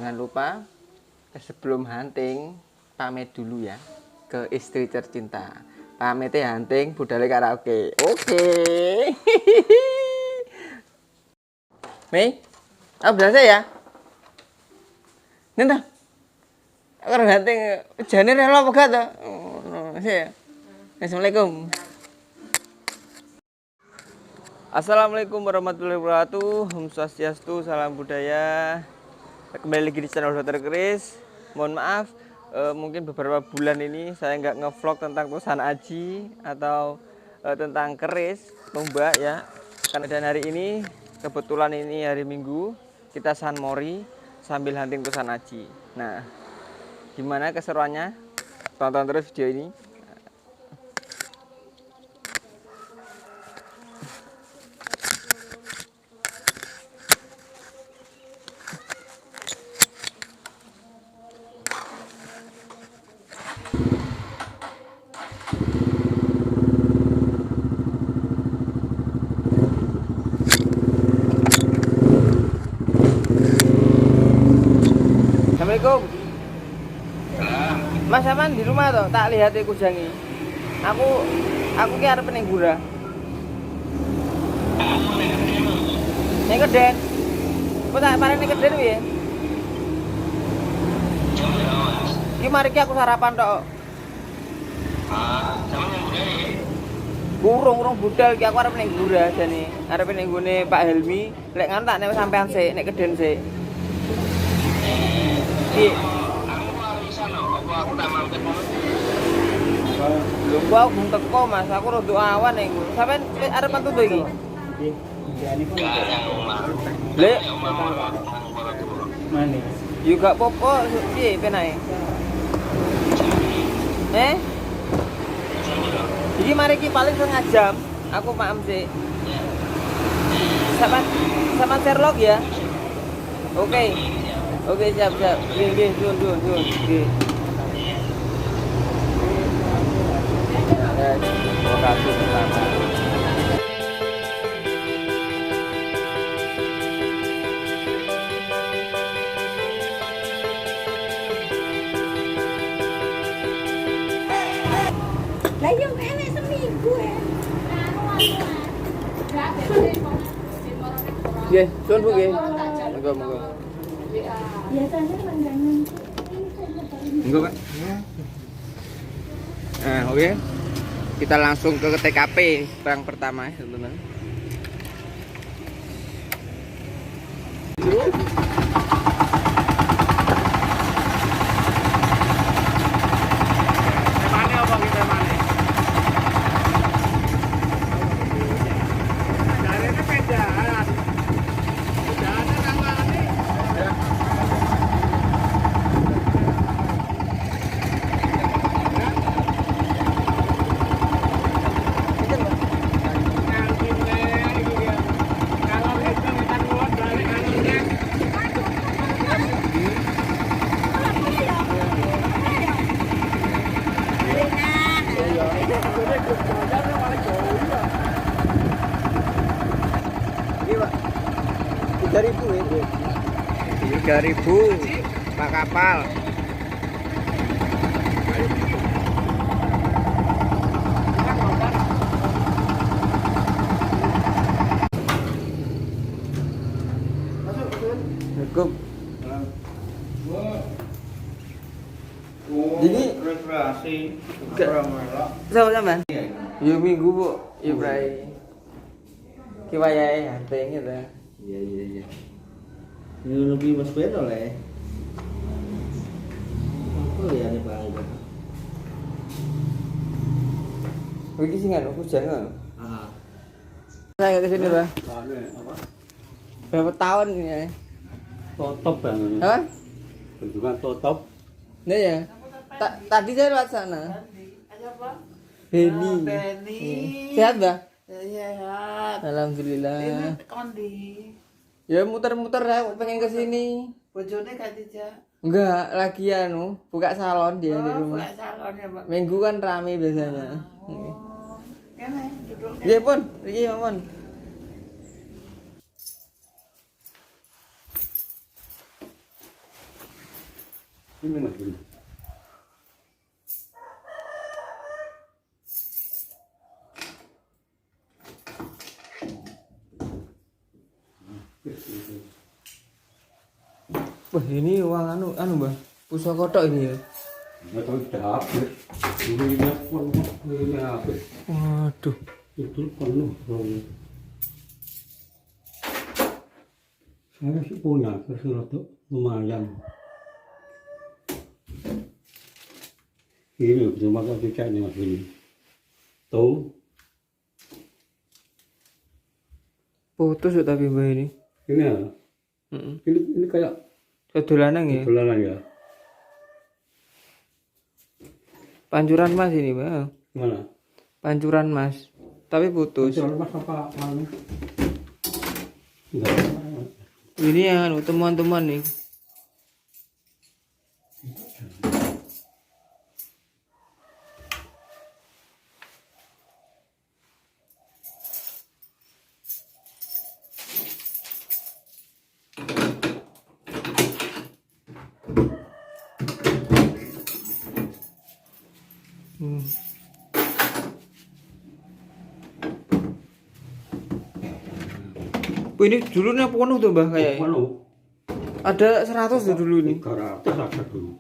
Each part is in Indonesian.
jangan lupa sebelum hunting pamit dulu ya ke istri tercinta. Pamitnya hunting, budale karaoke. Oke. Mei, aku berasa ya. Nenda. Aku hunting jane rela apa gak to? Assalamualaikum. Assalamualaikum warahmatullahi wabarakatuh. Om Swastiastu, salam budaya. Kembali lagi di channel Dr. Kris. Mohon maaf, mungkin beberapa bulan ini saya nggak ngevlog tentang perusahaan Aji atau tentang keris lomba ya. Karena dan hari ini kebetulan ini hari Minggu, kita San Mori sambil hunting perusahaan Aji. Nah, gimana keseruannya? Tonton terus video ini. Assalamualaikum. Mas aman di rumah toh? Tak lihat iku jangi. Aku ki arep ning Gura. Ning Keden. Kok tak pareng ning Keden piye? Iki mari ki aku sarapan tok. Urung budal ki aku arep ning Gura jane. Arep ning gone Pak Helmi. Lek ngono tak nek sampean sik nek Keden sik. Aku tak mampir. Lho gua belum teko Mas, aku rodok awan ning. Sampeyan arep metu to iki? Nggih. Lek mane? Yo gak apa-apa, piye penake? Iki mari ki paling 1/2 jam. Aku paham sih. Sama Sherlock ya. Oke, siap. Nggih, sun. Nggih. Lokasi pertama. Lah yo enek seminggu ya. Nggih, sun Bu nggih. Monggo. Biasanya langganan. Monggo, Pak. Nah, oke. Kita langsung ke TKP perang pertama ya, teman-teman. Ini Pak, 3.000 ya? 3.000 Pak kapal. Cukup. Jadi rekreasi sama yo Minggu Bu, yo Bray. Ki wayahe hunting gitu. iya ini lebih mas bedo lah ya. Apa ya nih Bang? Iki sing anu hujan kok. Ah. Saya ke sini, Bang. Apa? Berapa tahun ini? Totop Bang. Hah? Bendungan Totop. Nah ya. Tadi saya lewat sana. Beni. Sehat, Mbak? Sehat. Alhamdulillah. Ini kondi. Ya muter-muter saya pengen ke sini. Bojone gak dijak. Enggak, lagi anu, buka salon dia di rumah. Buka salon ya, Pak. Minggu kan rame biasanya. Oh. Kene duduk. Nggih, Pun. Iki, Pun. Ini Mas ini. Wah, ini uang anu Mbah. Pusaka tok ini ya. Nggak tahu sudah habis. Ini habis. Waduh. Itu penuh. Saya sih punya sesuatu lumayan. Ini cuma kalau cicak ini Mas ini. Tuh. Putus ya tapi Mbah ini. Ini ya. Ini kayak Dolanan ya. dolanan ya. Pancuran Mas ini, Mbah. Mana? Pancuran Mas. Tapi putus. Pancuran Mas apa anu? Enggak. Ini yang teman-teman nih. Bu, ini dulunya penuh tuh Mbah kayak. Penuh. Ada 100 tuh dulu ini. 300 ada dulu.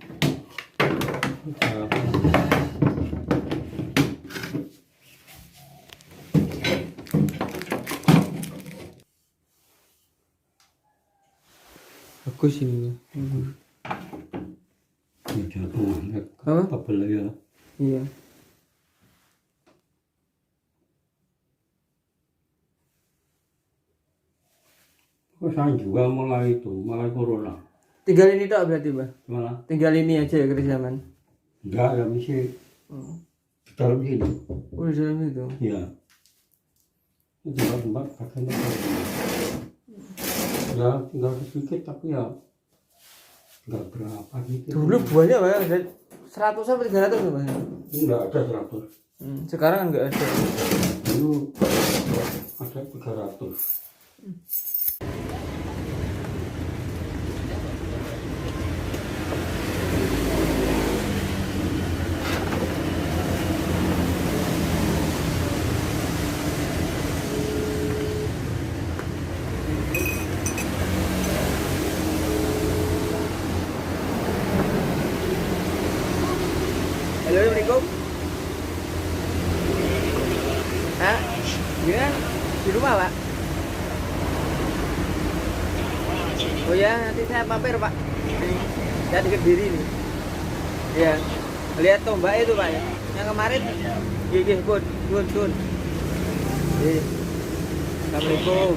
Bagus ini. Ya jantung Apa? kabel ya. Iya. Saya juga mulai corona. Tinggal ini tak berarti Mbah. Gimana? Tinggal ini aja ya kerjaan. Enggak, ya mesti di dalam sini. Oh, di dalam itu. Iya. Itu tempat kakek ya tinggal sedikit tapi ya enggak berapa gitu. Dulu banyak Mbah, ada 100 sampai 300 Mbah. Enggak ada 100. Sekarang enggak ada. Dulu ada 300. Halo, Assalamualaikum. Hah? Gimana? Di rumah, Pak? Oh ya, nanti saya mampir, Pak. Saya di Kediri nih. Iya. Lihat tombak itu, Pak ya. Yang kemarin. Iya, kun. Iya. Assalamualaikum.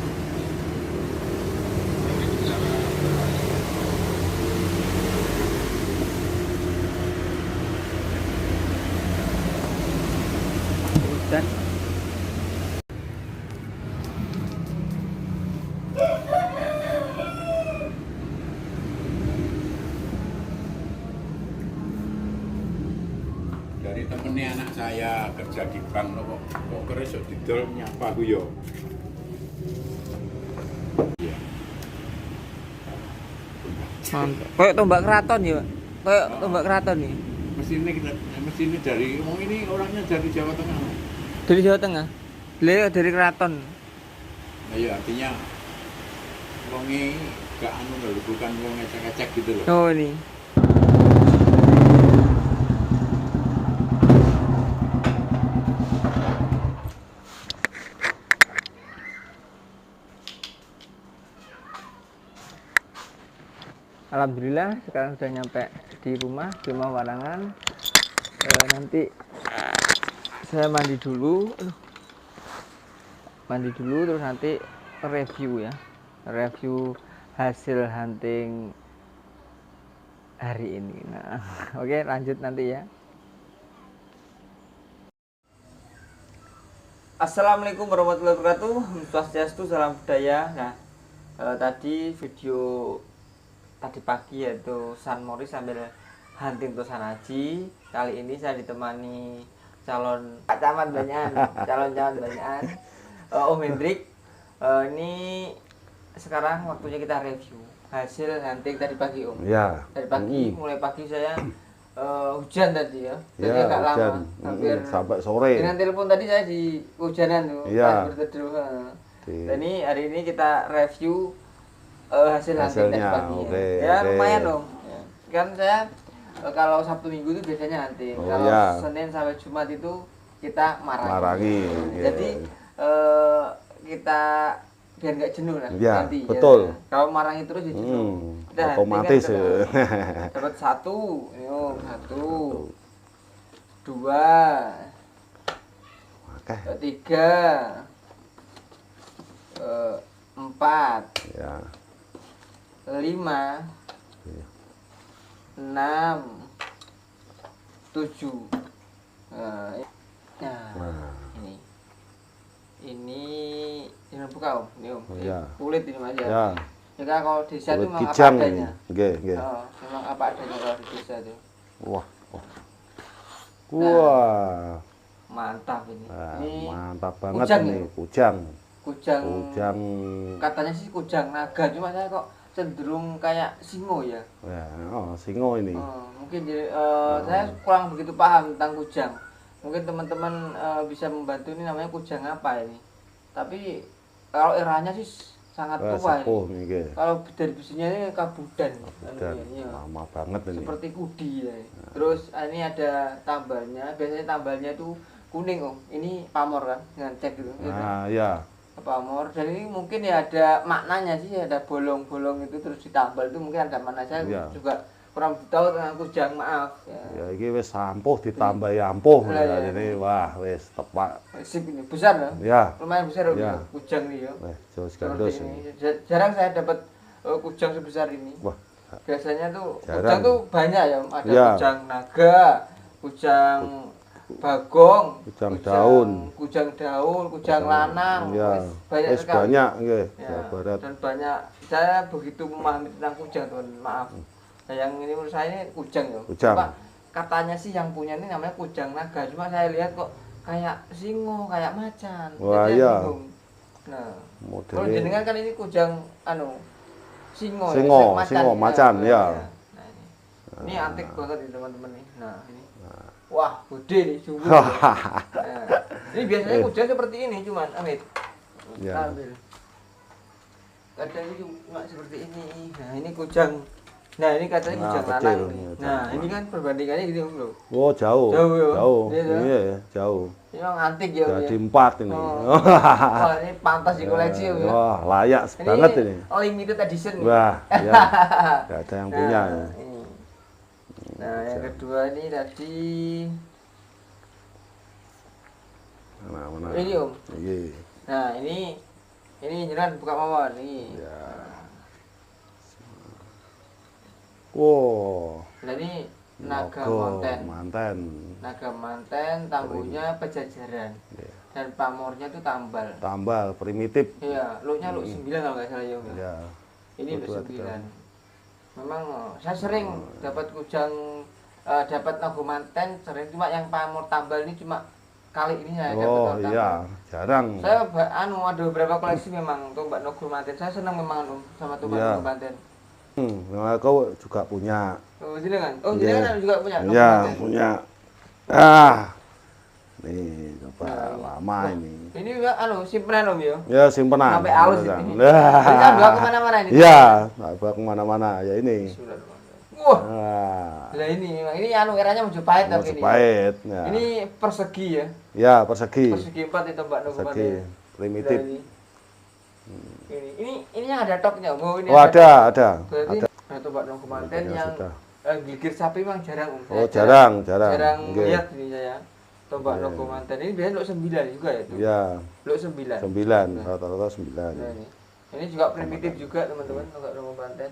Dan dari temennya anak saya kerja di bank kok keresuk didol nyapa ku yo. Iya. mantap. Kayak tombak keraton ya, Pak. Kayak tombak keraton nih. Mesinnya dari ini orangnya dari Jawa Tengah. Dari Jawa Tengah. Beliau dari keraton. Nah, ya artinya wonge gak anu lho, bukan wong ngecek-ngecek gitu loh. Oh ini. Alhamdulillah sekarang sudah nyampe di rumah Warangan. Nanti saya mandi dulu terus nanti review ya, review hasil hunting hari ini. Nah, oke, lanjut nanti ya. Assalamualaikum warahmatullahi wabarakatuh. Swastiastu, salam budaya. Nah, tadi video tadi pagi yaitu San Mori sambil hunting Tosan Haji. Kali ini saya ditemani calon camat banyak, calon banyak. Om Hendrik. Ini sekarang waktunya kita review hasil hunting tadi pagi Om. Ya. Dari pagi, mulai pagi saya hujan tadi ya. Jadi Ya, agak hujan. lama, hampir Sampai sore. dengan telepon tadi saya di hujanan tuh, Iya. pas berteduh. Di- Dan ini hari ini kita review hasil hunting tadi Hasilnya, pagi. oke, Ya oke. lumayan Om. Ya. Kan saya kalau Sabtu Minggu itu biasanya hunting. Oh, Kalau iya. Senin sampai Jumat itu kita marangi. Marangi, iya. Jadi kita biar nggak jenuh lah. Iya, nanti, betul. Ya. Kalau marangi terus ya jenuh. Kita hunting Otomatis kan ya. dapat satu, yuk, satu, dua, Oke. tiga, empat, Ya. lima, Iya. enam, tujuh. Nah, Nah. ini buka Om, ini Om. Iya. Kulit ini Mas ya. Ya. Ya kan kalau di desa itu Kulit memang apa kijang ini. adanya. Nggih, nggih. Oh, memang apa adanya kalau di desa itu. Wah. Wah. Wah. Mantap ini. Nah, Ini mantap banget kujang ini, ya? kujang. kujang. Kujang. Katanya sih kujang naga, cuma saya kok cenderung kayak singo ya. Ya, singo ini. Mungkin jadi saya kurang begitu paham tentang kujang. Mungkin teman-teman bisa membantu, ini namanya kujang apa ini. Tapi kalau eranya sih sangat tua sepuh ini. nih, nggih. Kalau dari besinya ini kabudan. Dan Iya. lama banget ini. Seperti kudi ya. Terus ini ada tambalnya. Biasanya tambalnya itu kuning Om. Ini pamor kan, ngancek gitu. Nah, ya. Pamor. Dan ini mungkin ya ada maknanya sih, ada bolong-bolong itu terus ditambal itu mungkin ada makna. Saya Iya. juga kurang tahu tentang kujang, maaf ya. Ya iki wis ampuh ditambahi ampuh. Nah, Nah, ya. ini wah wis tepak. Sip ini besar ya. Ya. Lumayan besar Om, Iya. ya. Kujang nih ya. Weh, jos Seperti gandos ini. ini. Jarang saya dapat kujang sebesar ini. Wah, Biasanya tuh Jarang. kujang tuh banyak ya, Om. Ada Iya. kujang naga, kujang bagong, Kujang daun. kujang daun, kujang lanang. Ya, Wis banyak wis sekali. banyak nggih, Ya, Jawa Barat. dan banyak. Saya begitu memahami tentang kujang, teman. Maaf. Nah, yang ini menurut saya ini kujang ya. Kujang. Cuma katanya sih yang punya ini namanya kujang naga. Cuma saya lihat kok kayak singo, kayak macan. Wah, Jadi saya iya. bingung. Nah, kalau Modelnya jenengan kan ini kujang singo, Singo, ya, singo, macan, ya. Nah, ini antik banget ini teman-teman nih. Nah, ini. Wah, gede nih, sungguh. Ini biasanya kujang seperti ini cuman, Amit. Ya. Ambil. Kadang ini cuma seperti ini. Nah, ini kujang. Nah, ini katanya Nah, kujang kecil, lanang nih. iya, Nah, kujang ini kan perbandingannya gitu loh. Oh, jauh. Jauh, ya? Jauh. Iya, kan? Iya, jauh. Ini memang antik ya. Om, Jadi ya. 4 ini. Oh. Wah, ini pantas dikoleksi Om, ya. Wah, layak banget ini. Limited edition. nih. Wah, ya. Enggak ada yang punya. Nah, Ya. ini. Nah, yang kedua ini tadi Mana? ini Om. Iya. Nah, ini jenengan buka mawar nih. Ya. Wow. Nah, ini naga Logo manten. manten. Naga manten, tambuhnya pejajaran. Iya. Dan pamornya itu tambal. Tambal primitif. Iya, looknya look 9 kalau nggak salah ya. Om, ya. Ya. Ini look Dua, 9. Memang saya sering dapat kujang, dapat naga manten, sering, cuma yang pamor tambal ini cuma kali ini saya dapat Oh tambal. iya, jarang. Saya ada beberapa koleksi memang tombak nogo manten. Saya senang memang sama tombak Iya. nogo manten. Nah, kau juga punya. Oh, jenengan. Oh, Iya. jenengan juga punya nogo Ya, manten. punya. Ah. Nih, coba Nah, lama ini. Ini juga simpenan Om ya. Ya, simpenan. Sampai halus Ya. ini. Nah. Ini kan bawa kemana-mana ini. Iya, bawa kemana-mana. Ya ini. Wah, Nah, lah ini eranya Mojopahit tapi ini. Mojopahit. Ya. Ini persegi ya. Ya, persegi. Persegi 4 itu Mbak Nogo Persegi. manten. Primitif. Lah, ini yang ada toknya. Oh, ini Oh, ada. Berarti Ada. ada tombak nogo manten Ya, yang sudah. gigir sapi memang jarang Om. Oh, Saya jarang. jarang Nggih. lihat ini saya. Tombak Iya. nogo manten ini biasanya luk 9 juga ya itu. Ya, Luk 9. 9, rata-rata 9. Nah, ini juga primitif juga teman-teman tombak nogo manten.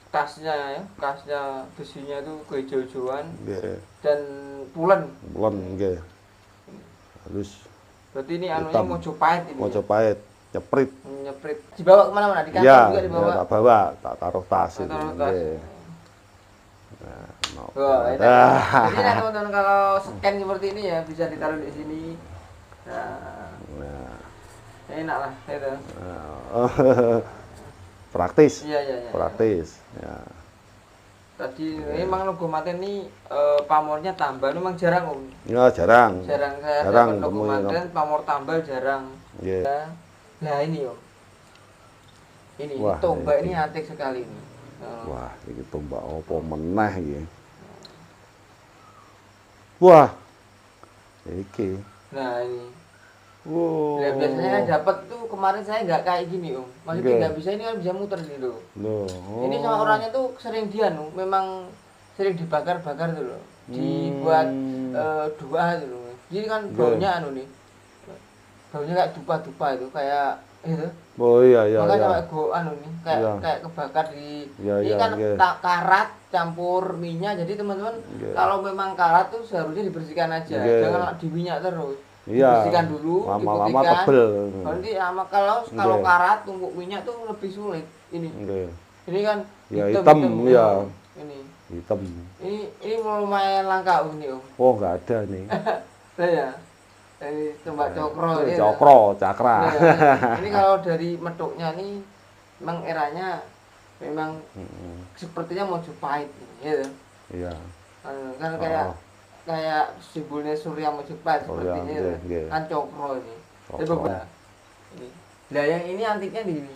Kasnya ya, kasnya besinya itu kehijau-hijauan Nggih. dan pulen. Bulan nggih. Halus. Berarti ini Hitam. anunya Mojopahit ini. Mojopahit, nyeprit. Nyeprit. Dibawa kemana-mana? Di kantor Ya, juga dibawa. tak bawa, tak taruh tas itu. Taruh tas. Nggih. Nah, no. Wah, enak. Ah. Jadi nah, teman-teman kalau scan seperti ini ya bisa ditaruh di sini. Nah, Nah, enak lah itu. nah. praktis. Iya, iya, iya. Praktis. Ya. Tadi memang logo maten ini pamornya tambal memang jarang Om. Ya jarang. Jarang saya Jarang dapat logo temuin, Om. maten pamor tambal jarang. Iya. Nah ini Om. Ini Wah, tombak ini. ini antik sekali ini. Wah, iki tombak apa meneh iki. Wah. Iki. Nah ini. Wow. Nah, biasanya saya dapat tuh kemarin saya nggak kayak gini Om. Maksudnya Oke. nggak bisa ini kan bisa muter nih loh. Loh. Ini sama orangnya tuh sering dia Om. Memang sering dibakar-bakar tuh loh. Dibuat dua tuh loh. Jadi kan baunya anu nih. Baunya kayak dupa-dupa itu kayak itu. Oh iya iya. Makanya Iya. kayak go anu nih, kayak Iya. kayak kebakar di Iya, ini iya, kan iya. karat campur minyak. Jadi teman-teman Iya. kalau memang karat tuh seharusnya dibersihkan aja. Iya. Jangan di minyak terus. Iya. Dibersihkan dulu, Lama-lama diputihkan. tebel. Nanti sama kalau Iya. karat tumpuk minyak tuh lebih sulit. Ini. Oke. Ini kan Ya, hitam, iya. Ini. Hitam. Ini lumayan langka ini Om. Oh, enggak ada nih. Nah ya. Ini tembak cokro ini. Cokro, cakra. Nah, ini kalau dari medoknya nih memang eranya memang sepertinya Mojopahit ya. Iya. Kan kayak kayak simbolnya Surya Mojopahit Oh, iya, sepertinya iya, ya. iya. Kan cokro ini. Cokro. Ini beberapa. Ini. Nah yang ini antiknya di sini.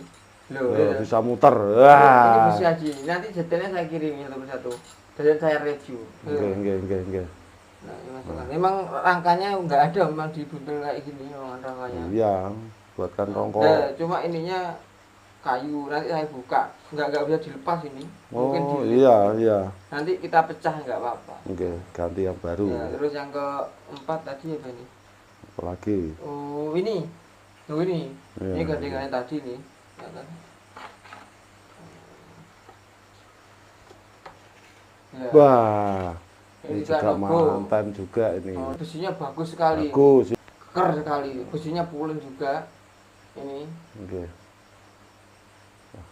Loh, Loh, ya. bisa muter. Ini Wah. besi aja. Nanti detailnya saya kirim satu persatu. Dan saya review. Oke. Nah, ini masukkan. Memang rangkanya nggak ada, memang dibuntel kayak gini memang rangkanya. Iya, buatkan rongkok. Nah, cuma ininya kayu, nanti saya buka, nggak bisa dilepas ini. Mungkin Oh, di iya. nanti kita pecah nggak apa-apa. Oke, ganti yang baru. Ya, terus yang keempat tadi apa ini? Apalagi. Oh ini, tuh ini, Iya. ini gandengannya tadi nih. Ya, kan? Ya, Wah, ini ini juga mantan juga ini. Oh, besinya bagus sekali. Bagus. Keker sekali, besinya pulen juga. Ini. Oke. Nah,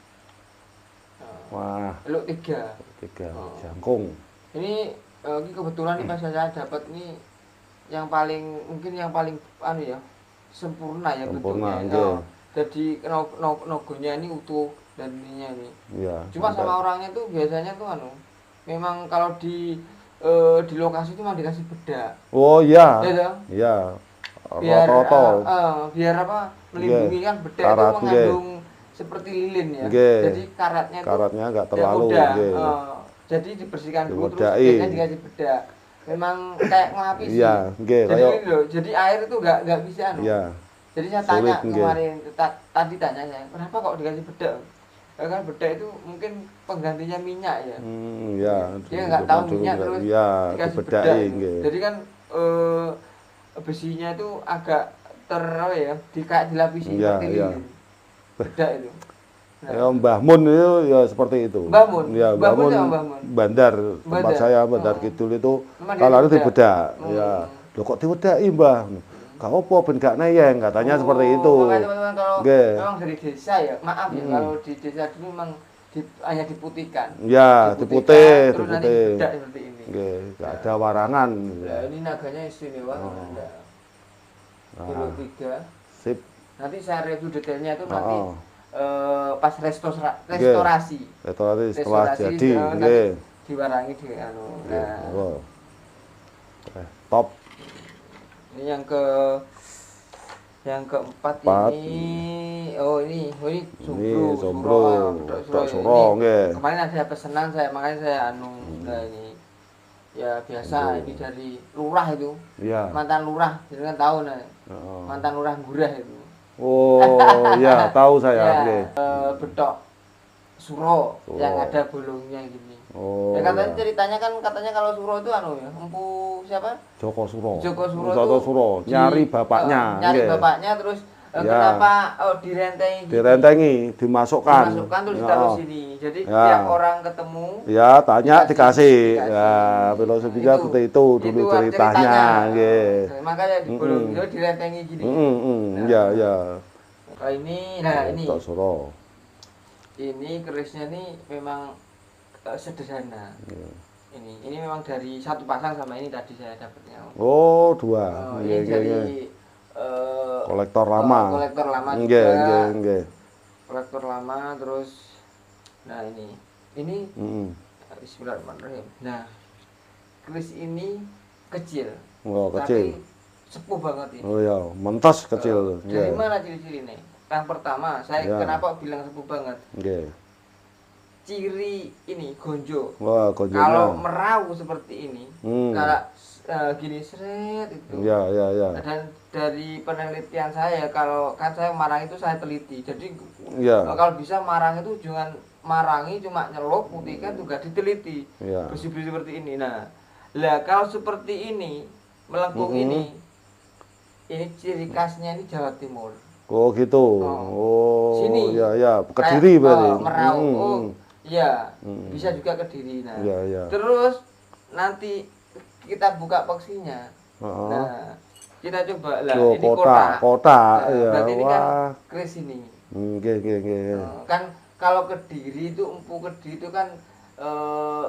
Wah, Elok 3. 3 Oh. jangkung. Ini ini kebetulan nih pas saya dapat nih yang paling mungkin yang paling anu ya sempurna ya Sempurna, bentuknya. oke. Jadi nogonya ini utuh dan ininya nih. Iya. Cuma mantap. sama orangnya tuh biasanya tuh anu memang kalau di lokasi itu memang dikasih bedak. Oh iya. Ya toh? Iya. Biar Roto. biar apa melindungi kan bedak Karat, itu mengandung seperti lilin ya. Oke. Jadi karatnya tuh Karatnya enggak tidak terlalu. mudah. Oke. Jadi dibersihkan dulu terus Dibedakin. bedanya dikasih bedak. Memang kayak ngelapisi. Iya, nggih, Jadi kayak ini loh, jadi air itu nggak bisa anu. iya. Jadi saya Sulit, tanya nggih. kemarin tadi tanya saya, kenapa kok dikasih bedak? Ya kan bedak itu mungkin penggantinya minyak ya. Iya. Dia nggak tahu dulu minyak nggak- terus iya, dikasih bedak. dibedakin nggih. Jadi kan besinya itu agak apa ya, kayak dilapisi Iya, seperti iya. lilin. Bedak itu. Nah, Ya, Mbah Mun itu ya seperti itu. Mbah Mun? Ya, Mbah Mbah Mun Mun ya, Mbah Mun? Bandar, tempat Bandar. saya Bandar Oh. Kidul itu Memang kalau dia itu dibedak. Hmm. Ya. Loh kok dibedaki, Mbah? Gak apa ben gak neyeng katanya seperti itu. Makanya teman-teman kalau Nggih. memang dari desa ya, maaf ya kalau di desa dulu memang hanya diputihkan. Ya, diputih, terus nanti diputih. dibedak seperti ini. Nggih, gak ada warangan. Nah, ini naganya istimewa. Oh. Ada. Nah, Kilo 3. sip. Nanti saya review detailnya itu nanti Oh. pas restorasi. Restorasi setelah Restorasi, jadi, nanti nggih. diwarangi di anu. Nggih, Nah, monggo. Top. ini yang keempat Empat. ini ini Ini Sombro, Bedok Bedok Suro. Suro, Ini nggih. kemarin ada pesanan saya, makanya saya nah ini ya biasa ini dari lurah itu, Iya. mantan lurah, jadi kan tahu nah, Heeh. mantan lurah Gurah itu. Oh, ya, tahu saya, Ya, nggih. Bedok Suro Suro. yang ada bolongnya gini. Oh. Ya katanya ya. ceritanya kan katanya kalau Suro itu anu ya, empu siapa? Joko Suro. Joko Suro Joko tuh Suro, nyari bapaknya. nyari nggih. bapaknya terus Ya. kenapa direntengi gitu? Direntengi, dimasukkan. Dimasukkan terus Ya. ditaruh sini. Jadi Ya. tiap orang ketemu Ya, tanya dikasih. dikasih. Ya, filosofinya seperti itu dulu ceritanya, nggih. Nah, makanya di bolong itu direntengi gini. Ya, ya. Nah, ini Bedok Suro. ini kerisnya nih memang sederhana. Iya. Ini memang dari satu pasang sama ini tadi saya dapatnya. Oh, dua. Oh, ini Nggih, dari nggih. Kolektor kolektor lama. lama Nggih, juga. nggih, nggih. Kolektor lama terus Nah ini Hmm. Bismillahirrahmanirrahim. Nah, keris ini kecil, Oh, tapi kecil. sepuh banget ini. Oh ya, mentos kecil. Dari Nggih. mana ciri-cirinya? Yang pertama, saya Ya. kenapa bilang sepuh banget? Nggih. Ciri ini gonjo. Wah, Kalau konjonya. merau seperti ini, Hmm. kalau gini seret itu. Ya, ya, ya. Dan dari penelitian saya, kalau kan saya marang itu saya teliti. Jadi Ya. kalau bisa marang itu jangan marangi cuma nyelup putihkan juga diteliti. Ya. Bersih-bersih seperti ini. Nah, lah kalau seperti ini melengkung ini ciri khasnya ini Jawa Timur. Oh, gitu. Oh. Oh, Sini. ya, ya. Kediri berarti. Merau. Hmm, Oh, hmm. iya. Hmm. Bisa juga Kediri. Nah, Ya, ya. terus nanti kita buka boxinya. Heeh. Nah, kita coba lah. Oh, Ini kota, Nah, ya. berarti ini kan Wah. keris ini. Nggih, nggih, nggih. Kan kalau Kediri itu Kediri itu kan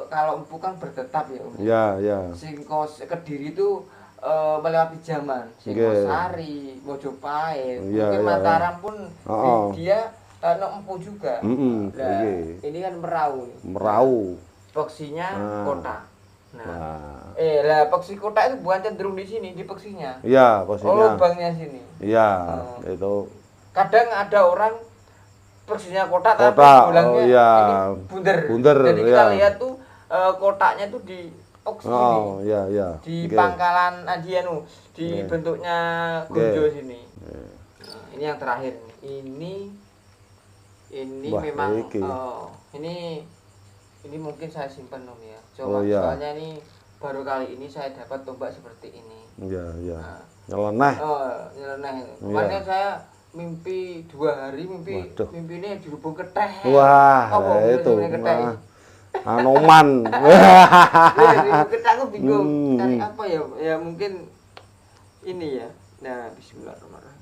kalau empu kan bertetap ya Om. Ya, ya. Kediri itu melewati zaman. Singosari, Mojopahit, Iya, mungkin iya, Mataram pun Oh. dia empu juga. Mm-mm, Nah, iya. ini kan merau. Merau. Boxinya Ah. kota. Nah, Nah. lah boxi kota itu bukan cenderung di sini di boxinya. Iya, Oh, posisinya. lubangnya sini. Iya, Oh. itu. Kadang ada orang boxinya kota tapi Kota, bilangnya oh, iya. ini bunder. Bunder, Jadi kita iya. lihat tuh kotaknya tuh di box Oh, sini. iya, iya. Di Nggih. pangkalan di Nggih. bentuknya gonjo Nggih. sini. Nah, ini yang terakhir nih. Ini Wah, memang iki. ini mungkin saya simpan Om ya. Oh, iya. Soalnya ini baru kali ini saya dapat tombak seperti ini. Iya, iya. Nah, Nyeleneh. nyeleneh. Iya. Kemarin saya mimpi 2 hari Waduh. mimpinya dirubung keteh. Wah, Apa ya itu. dirubung keteh? Nah, Anoman. Dirubung keteh aku bingung. Hmm. Cari apa ya? Ya mungkin ini ya. Nah, bismillahirrahmanirrahim.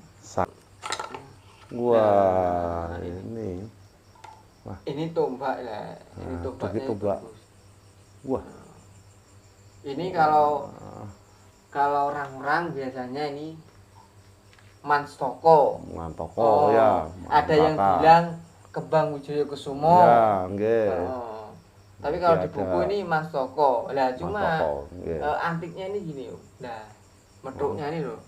Wah, Nah, ini. Ini tombak lah. Ini Nah, tombaknya itu tombak. bagus. Wah, Ini kalau orang-orang biasanya ini Manstoko. mantap. Oh, Oh, ya. ada yang Mantap. bilang Kembang Wijaya Kusumo. Ya, nggih. Oh. Tapi kalau Iya, di buku ada. ini Manstoko. Lah cuma Mantap, nggih. antiknya ini gini loh. Nah, meduknya ini loh.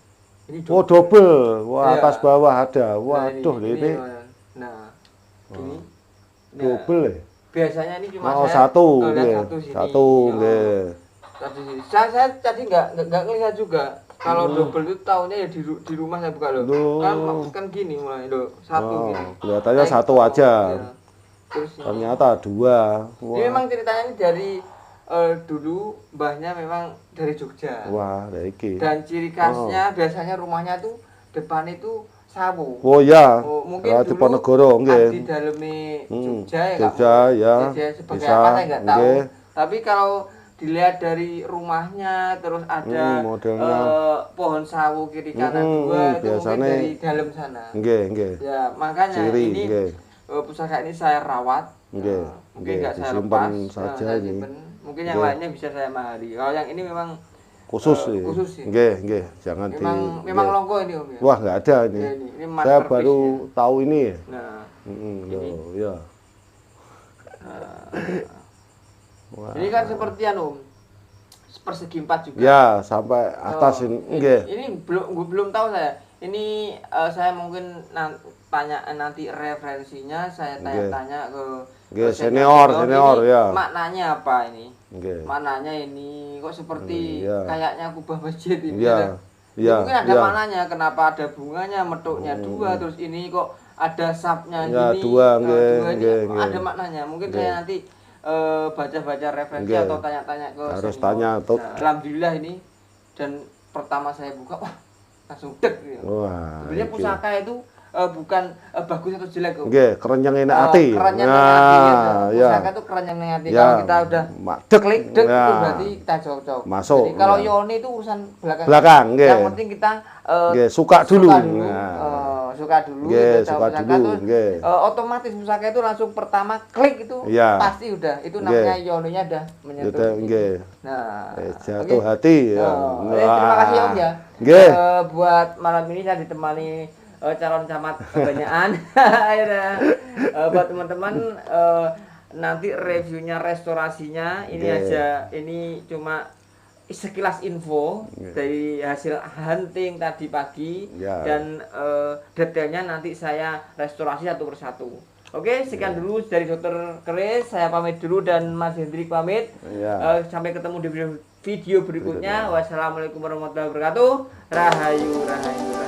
Ini Oh, double. Wah, Iya. atas bawah ada. Nah, Waduh, ini Nah, ini. Nah, double ya. biasanya ini cuma Oh, saya satu, lihat nggih. satu sini. Satu, Oh. nggih. Satu sini. Saya tadi nggak ngelihat juga. Kalau double itu tahunya ya di rumah saya buka loh. Loh. Kan gini mulai loh. Satu Oh, gini. kelihatannya Nah, satu itu, aja. ya. Terus ini. Ternyata dua. Ini memang ceritanya ini dari dulu mbahnya memang dari Jogja. Wah, ada iki. Dan ciri khasnya biasanya rumahnya tuh depan itu sawu. Oh ya. Oh, mungkin Di dulu Ponorogo, di nggih. dalamnya Hmm, Jogja ya Jogja, ya. sebagai Bisa, apa saya nggak tahu. nggih. Tapi kalau dilihat dari rumahnya terus ada modelnya. pohon sawu kiri kanan Hmm, dua itu mungkin biasanya- dari dalam sana. Nggih, nggih. Ya makanya Ciri, ini nggih. pusaka ini saya rawat. Nggih, Mungkin nggih, nggak saya disimpan lepas. saja saya ini. simpen. Mungkin yang Nggih. lainnya bisa saya mahari. Kalau yang ini memang Khusus sih. khusus sih. Nggih, nggih. Jangan di memang nggih. longgo ini Om ya. Wah, nggak ada ini. Ya, ini Saya masterpiece baru ya. tahu ini ya. Nah, Loh, ya. Wah. ini kan seperti Om. Persegi 4 juga. Ya, sampai atas ini. Nggih. Ini belum tahu saya. Ini saya mungkin tanya nanti referensinya, saya tanya-tanya ke Nggih, senior. senior, Ini ya. Maknanya apa ini? Nggih. Maknanya ini kok seperti Iya. kayaknya kubah masjid ini. Iya. ya. Iya. Mungkin ada iya. maknanya kenapa ada bunganya, metuknya dua, terus ini kok ada sapnya Ya, gini. dua, Nah, nggih, dua ini nggih, kok nggih. ada maknanya. Mungkin Nggih. saya nanti baca-baca referensi Nggih. atau tanya-tanya ke Harus senior. tanya, tuh. Nah, alhamdulillah ini dan pertama saya buka wah langsung dek gitu. Wah. Sebenarnya iki. pusaka itu bukan bagus atau jelek kok. Nggih, kerenyang enak ati. Kerennya hati gitu. ya. Pusaka itu kerennya hati. Ya. Kalau kita udah Madeg. klik dek Ya. itu berarti kita cocok. Masuk. Jadi kalau Ya. Yoni itu urusan belakang. Belakang, nggih. Yang penting kita Nggih, suka dulu. Nah. Suka dulu. Nggih, kita suka pusaka dulu, terus, nggih. otomatis pusaka itu langsung pertama klik itu Ya. pasti udah. Itu namanya Yoninya udah menyentuh. Gitu, gitu. nggih. Nah, Jatuh oke. hati ya. Terima kasih Om ya. Nggih. Buat malam ini saya ditemani calon camat kebanyakan. Akhirnya buat teman-teman nanti reviewnya restorasinya ini Oke. aja, ini cuma sekilas info dari hasil hunting tadi pagi Ya. dan detailnya nanti saya restorasi satu persatu. Oke, sekian dulu dari Dokter Kris, saya pamit dulu dan Mas Hendrik pamit. Ya. Sampai ketemu di video berikutnya. Wassalamualaikum warahmatullahi wabarakatuh. Rahayu, rahayu.